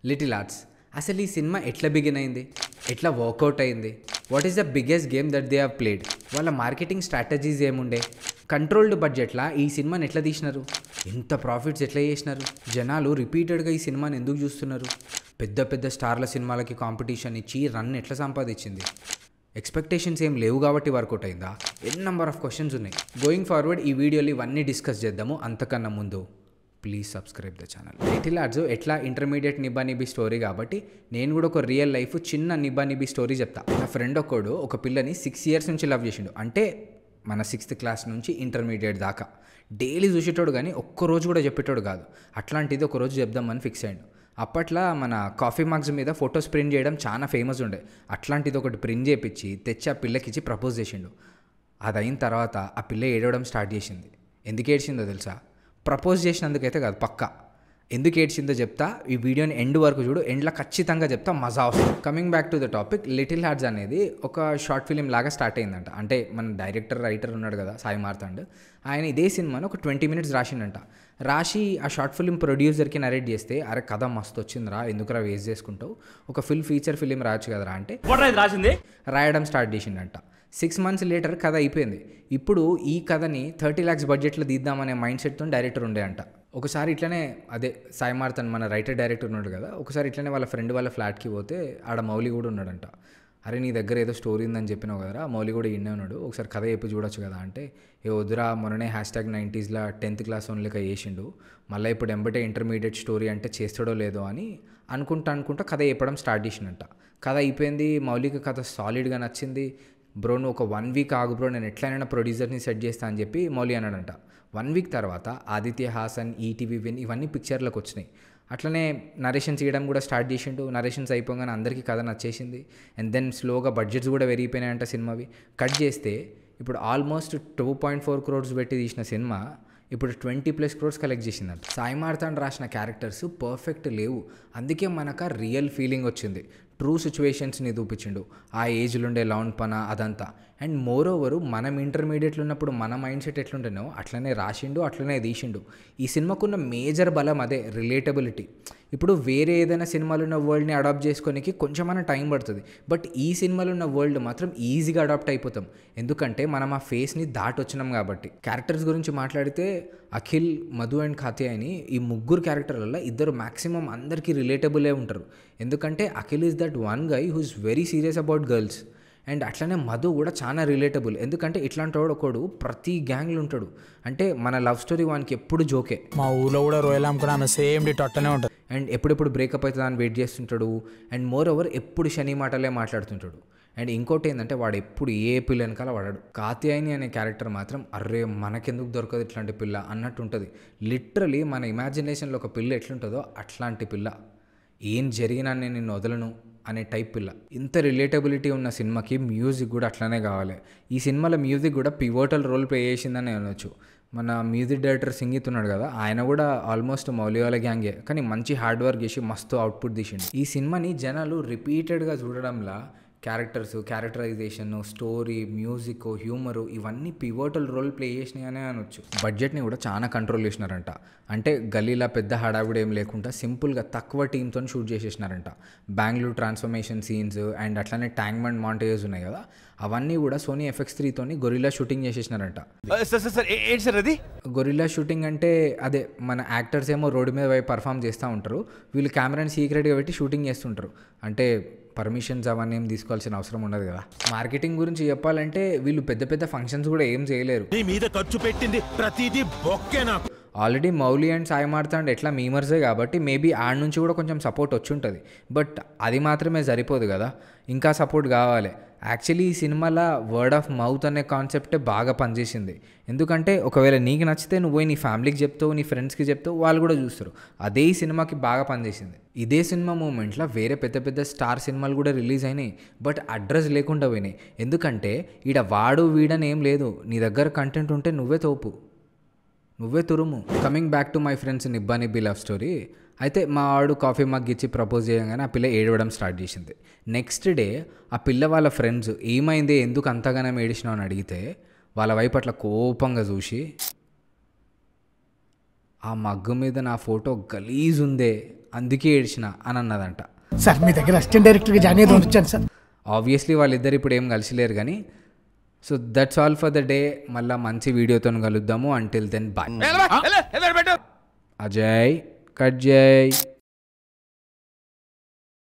Little arts అసలు ఈ cinema ఎట్లా బిగిన్ అయింది, ఎట్లా వర్కౌట్ అయింది, what is the biggest game that they have played, వాళ్ళ మార్కెటింగ్ స్ట్రాటజీస్ ఏముండే, కంట్రోల్డ్ బడ్జెట్లా ఈ సినిమాని ఎట్లా తీసినారు, ఇంత ప్రాఫిట్స్ ఎట్లా చేసినారు, జనాలు రిపీటెడ్గా ఈ సినిమాని ఎందుకు చూస్తున్నారు, పెద్ద పెద్ద స్టార్ల సినిమాలకి కాంపిటీషన్ ఇచ్చి రన్ ఎట్లా సంపాదించింది, ఎక్స్పెక్టేషన్స్ ఏం లేవు కాబట్టి వర్కౌట్ అయిందా, ఎన్ నెంబర్ ఆఫ్ క్వశ్చన్స్ ఉన్నాయి. గోయింగ్ ఫార్వర్డ్ ఈ వీడియోలో ఇవన్నీ డిస్కస్ చేద్దాము. అంతకన్నా ముందు please subscribe the channel. Little arts ఎట్లా ఇంటర్మీడియట్ నిబ్బా స్టోరీ కాబట్టి నేను కూడా ఒక రియల్ లైఫ్ చిన్న నిబ్బా స్టోరీ చెప్తా. నా ఫ్రెండ్ ఒక పిల్లని 6 years నుంచి లవ్ చేసిండు. అంటే మన 6th క్లాస్ నుంచి ఇంటర్మీడియట్ దాకా డైలీ చూసేటోడు, కానీ ఒక్కరోజు కూడా చెప్పేటోడు కాదు. అట్లాంటిది ఒకరోజు చెప్దామని ఫిక్స్ అయ్యాడు. అప్పట్లో మన కాఫీ మగ్స్ మీద ఫొటోస్ ప్రింట్ చేయడం చాలా ఫేమస్ ఉండే. అట్లాంటిది ఒకటి ప్రింట్ చేయించి తెచ్చి ఆ పిల్లకిచ్చి ప్రపోజ్ చేసిండు. అది అయిన తర్వాత ఆ పిల్ల ఏడవడం స్టార్ట్ చేసింది. ఎందుకు ఏడ్చిందో తెలుసా? ప్రపోజ్ చేసినందుకైతే కాదు, పక్కా. ఎందుకు ఏడ్చిందో చెప్తా. ఈ వీడియోని ఎండ్ వరకు చూడు, ఎండ్లో ఖచ్చితంగా చెప్తా, మజా వస్తుంది. Coming back to the topic, little hearts అనేది ఒక షార్ట్ ఫిలిం లాగా స్టార్ట్ అయిందంట. అంటే మన రైటర్ ఉన్నాడు కదా సాయి మార్తాండ్, ఆయన ఇదే సినిమాని ఒక 20 minutes రాసిండంట. రాసి ఆ షార్ట్ ఫిలిం ప్రొడ్యూసర్కి నరేట్ చేస్తే, అరే కథ మస్తు వచ్చిందిరా, ఎందుకురా వేస్ట్ చేసుకుంటావు, ఒక ఫీచర్ ఫిలిం రాయొచ్చు కదరా అంటే రాయడం స్టార్ట్ చేసిండంట. 6 months లేటర్ కథ అయిపోయింది. ఇప్పుడు ఈ కథని 30 lakhs బడ్జెట్లో తీద్దామనే మైండ్ సెట్తో డైరెక్టర్ ఉండే అంట. ఒకసారి ఇట్లనే అదే సాయి మార్తన్ మన డైరెక్టర్ ఉన్నాడు కదా, ఒకసారి ఇట్లనే వాళ్ళ ఫ్రెండ్ వాళ్ళ ఫ్లాట్కి పోతే ఆడ మౌలి కూడా ఉన్నాడంట. అరే నీ దగ్గర ఏదో స్టోరీ ఉందని చెప్పినావు కదరా, మౌలి కూడా ఇన్నే ఉన్నాడు, ఒకసారి కథ చెప్పి చూడొచ్చు కదా అంటే, ఏ వద్దురా మొన్ననే #90sలో 10th class ఓన్లీక చేసిండు, మళ్ళీ ఇప్పుడు ఎంబటే ఇంటర్మీడియట్ స్టోరీ అంటే చేస్తాడో లేదో అని అనుకుంటా కథ చెప్పడం స్టార్ట్ చేసిండంట. కథ అయిపోయింది, మౌలికి కథ సాలిడ్గా నచ్చింది. బ్రో నువ్వు ఒక 1 week ఆగు బ్రో, నేను ఎట్లయినా ప్రొడ్యూసర్ని సెట్ చేస్తా అని చెప్పి మౌలి అన్నాడంట. 1 week తర్వాత ఆదిత్య హాసన్, ఈటీవీ విన్ ఇవన్నీ పిక్చర్లకు వచ్చినాయి. అట్లనే నరేషన్స్ ఇవ్వడం కూడా స్టార్ట్ చేసిండు. నరేషన్స్ అయిపోగానే అందరికీ కథ నచ్చేసింది. అండ్ దెన్ స్లోగా బడ్జెట్స్ కూడా పెరిగిపోయినాయంట సినిమావి. కట్ చేస్తే ఇప్పుడు ఆల్మోస్ట్ 2.4 crores పెట్టి తీసిన సినిమా ఇప్పుడు 20+ crores కలెక్ట్ చేసిందంట. సాయి మార్తాండ్ రాసిన క్యారెక్టర్స్ పర్ఫెక్ట్ లేవు, అందుకే మనకు రియల్ ఫీలింగ్ వచ్చింది. ట్రూ సిచ్యువేషన్స్ని చూపించిండు, ఆ ఏజ్లో ఉండే లౌండ్ పన అదంతా. అండ్ మోర్ ఓవర్ మనం ఇంటర్మీడియట్లో ఉన్నప్పుడు మన మైండ్ సెట్ ఎట్లుంటేనో అట్లనే రాసిండు, అట్లనే తీసిండు. ఈ సినిమాకున్న మేజర్ బలం అదే, రిలేటబిలిటీ. ఇప్పుడు వేరే ఏదైనా సినిమాలో ఉన్న వరల్డ్ని అడాప్ట్ చేసుకోనికి కొంచెమైనా టైం పడుతుంది, బట్ ఈ సినిమాలో ఉన్న వరల్డ్ మాత్రం ఈజీగా అడాప్ట్ అయిపోతాం, ఎందుకంటే మనం ఆ ఫేస్ని దాటొచ్చినాం కాబట్టి. క్యారెక్టర్స్ గురించి మాట్లాడితే అఖిల్, మధు అండ్ కాత్యాయని ఈ 3 క్యారెక్టర్లలో 2 మ్యాక్సిమం అందరికీ రిలేటబులే ఉంటారు. ఎందుకంటే Akhil is that one guy who is very serious about girls. And అట్లనే మధు కూడా చాలా రిలేటబుల్, ఎందుకంటే ఇట్లాంటి ఒకడు ప్రతి గ్యాంగ్లో ఉంటాడు. అంటే మన లవ్ స్టోరీ వానికి ఎప్పుడు జోకే. మా ఊళ్ళో కూడా రోయల్ అమ్ముకున్నా సేమ్ అట్టనే ఉంటుంది. అండ్ ఎప్పుడెప్పుడు బ్రేకప్ అవుతుందా అని వెయిట్ చేస్తుంటాడు. అండ్ మోర్ ఓవర్ ఎప్పుడు శని మాటలే మాట్లాడుతుంటాడు. అండ్ ఇంకోటి ఏంటంటే వాడు ఎప్పుడు ఏ పిల్ల వెనకాల వాడాడు. కాత్యాయని అనే క్యారెక్టర్ మాత్రం అర్రే మనకెందుకు దొరకదు ఇట్లాంటి పిల్ల అన్నట్టు ఉంటుంది. లిటరలీ మన ఇమాజినేషన్లో ఒక పిల్ల ఎట్లుంటుందో అట్లాంటి పిల్ల. ఏం జరిగినా నేను నిన్ను వదలను అనే టైప్ పిల్ల. ఇంత రిలేటబిలిటీ ఉన్న సినిమాకి మ్యూజిక్ కూడా అట్లానే కావాలి. ఈ సినిమాలో మ్యూజిక్ కూడా పివోటల్ రోల్ ప్లే చేసిందని అనొచ్చు. మన మ్యూజిక్ డైరెక్టర్ సింగీత్ ఉన్నాడు కదా, ఆయన కూడా ఆల్మోస్ట్ మౌలి వాళ్ళ గ్యాంగే, కానీ మంచి హార్డ్ వర్క్ చేసి మస్తు అవుట్పుట్ తీసిండు. ఈ సినిమాని జనాలు రిపీటెడ్గా చూడడంలా క్యారెక్టరైజేషన్, స్టోరీ, మ్యూజిక్, హ్యూమరు ఇవన్నీ పివోటల్ రోల్ ప్లే చేసినాయనే అనొచ్చు. బడ్జెట్ని కూడా చాలా కంట్రోల్ చేసినారంట. అంటే గల్లీలా పెద్ద హడావుడి ఏం లేకుండా సింపుల్గా తక్కువ టీంతో షూట్ చేసేసినారంట. బెంగళూరు ట్రాన్స్ఫర్మేషన్ సీన్స్ అండ్ అట్లనే ట్యాంక్మెంట్ మాంటేజెస్ ఉన్నాయి కదా, అవన్నీ కూడా సోనీ FX3 గొరిల్లా షూటింగ్ చేసేసినారంట. గొరిల్లా షూటింగ్ అంటే అదే మన యాక్టర్స్ ఏమో రోడ్డు మీద పోయి పర్ఫామ్ చేస్తూ ఉంటారు, వీళ్ళు కెమెరాని సీక్రెట్గా పెట్టి షూటింగ్ చేస్తుంటారు. అంటే పర్మిషన్స్ అవన్నీ ఏం తీసుకోవాల్సిన అవసరం ఉండదు కదా. మార్కెటింగ్ గురించి చెప్పాలంటే వీళ్ళు పెద్ద పెద్ద ఫంక్షన్స్ కూడా ఏం చేయలేరు. ఆల్రెడీ మౌలి అండ్ సాయి మార్తాండ్ ఎట్లా మీమర్సే కాబట్టి మేబీ ఆడ నుంచి కూడా కొంచెం సపోర్ట్ వచ్చి ఉంటుంది. బట్ అది మాత్రమే సరిపోదు కదా, ఇంకా సపోర్ట్ కావాలి. యాక్చువల్లీ ఈ సినిమాలో వర్డ్ ఆఫ్ మౌత్ అనే కాన్సెప్టే బాగా పనిచేసింది. ఎందుకంటే ఒకవేళ నీకు నచ్చితే నువ్వు పోయి నీ ఫ్యామిలీకి చెప్తావు, నీ ఫ్రెండ్స్కి చెప్తావు, వాళ్ళు కూడా చూస్తారు. అదే ఈ సినిమాకి బాగా పనిచేసింది. ఇదే సినిమా మూమెంట్లో వేరే పెద్ద పెద్ద స్టార్ సినిమాలు కూడా రిలీజ్ అయినాయి, బట్ అడ్రస్ లేకుండా పోయినాయి. ఎందుకంటే ఈడ వాడు వీడని ఏం లేదు, నీ దగ్గర కంటెంట్ ఉంటే నువ్వే తోపు, నువ్వే తురుము. Coming back to my friends నిబ్బా లవ్ స్టోరీ. అయితే మా వాడు కాఫీ మగ్ ఇచ్చి ప్రపోజ్ చేయగానే ఆ పిల్ల ఏడవడం స్టార్ట్ చేసింది. నెక్స్ట్ డే ఆ పిల్ల వాళ్ళ ఫ్రెండ్స్ ఏమైంది, ఎందుకు అంతగానం ఏడిచినావు అని అడిగితే వాళ్ళ వైపు అట్లా కోపంగా చూసి ఆ మగ్గు మీద నా ఫోటో గలీజ్ ఉందే అందుకే ఏడ్చిన అని అన్నదంట. సార్ మీ దగ్గర అసిస్టెంట్ డైరెక్టర్గా జాయిన్ అయ్యి వచ్చాను సార్. ఆబ్వియస్లీ వాళ్ళిద్దరు ఇప్పుడు ఏం కలిసిలేరు కానీ. So that's all for the day. మళ్ళీ మంచి వీడియోతో కలుద్దాము. Until then bye. అజయ్ కట్ జై.